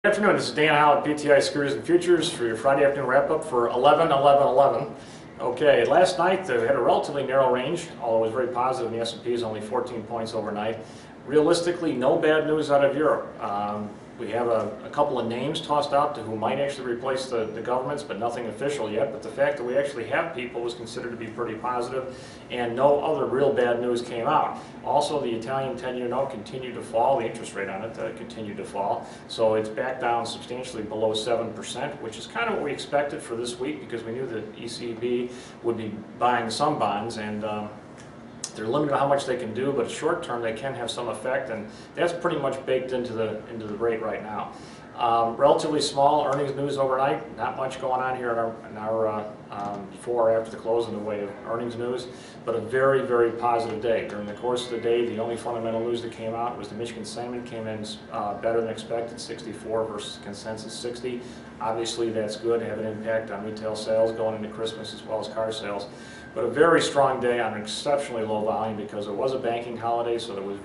Good afternoon, this is Dan Howe at PTI Securities and Futures for your Friday afternoon wrap-up for 11-11-11. Okay, last night they had a relatively narrow range, although it was very positive. The S&P is only 14 points overnight. Realistically, no bad news out of Europe. We have a couple of names tossed out to who might actually replace the governments, but nothing official yet. But the fact that we actually have people was considered to be pretty positive, and no other real bad news came out. Also, the Italian 10-year note continued to fall. The interest rate on it continued to fall. So it's back down substantially below 7%, which is kind of what we expected for this week because we knew that ECB would be buying some bonds, and they're limited on how much they can do, but short term they can have some effect, and that's pretty much baked into the rate right now. Relatively small earnings news overnight. Not much going on here in our before or after the close in the way of earnings news, but a very, very positive day. During the course of the day, the only fundamental news that came out was the Michigan sentiment came in better than expected, 64 versus consensus 60. Obviously that's good, have an impact on retail sales going into Christmas as well as car sales. But a very strong day on an exceptionally low volume because it was a banking holiday, so there was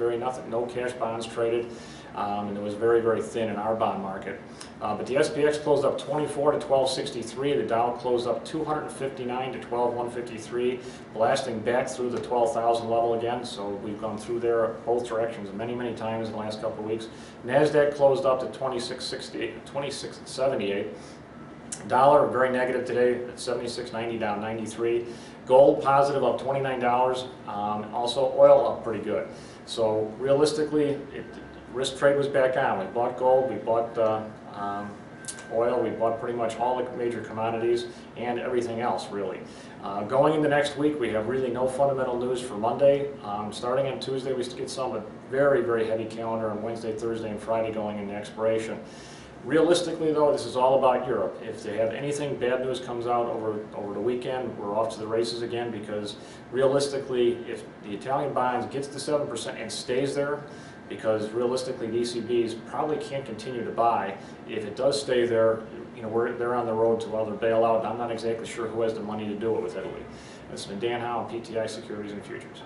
no cash bonds traded, and it was very, very thin in our bond market. But the SPX closed up 24 to 1263. The Dow closed up 259 to 12153, blasting back through the 12,000 level again. So we've gone through there both directions many, many times in the last couple of weeks. NASDAQ closed up to 2678. Dollar very negative today at 76.90, down 93. Gold positive, up $29. Also oil up pretty good. So realistically, risk trade was back on. We bought gold, we bought oil, we bought pretty much all the major commodities and everything else really. Going into next week, we have really no fundamental news for Monday. Starting on Tuesday, we get some very, very heavy calendar on Wednesday, Thursday, and Friday going into expiration. Realistically, though, this is all about Europe. If they have anything bad news comes out over the weekend, we're off to the races again because realistically, if the Italian bonds gets to 7% and stays there, because realistically the ECBs probably can't continue to buy. If it does stay there, you know, they're on the road to another bailout. I'm not exactly sure who has the money to do it with Italy. This has been Dan Howe, PTI Securities and Futures.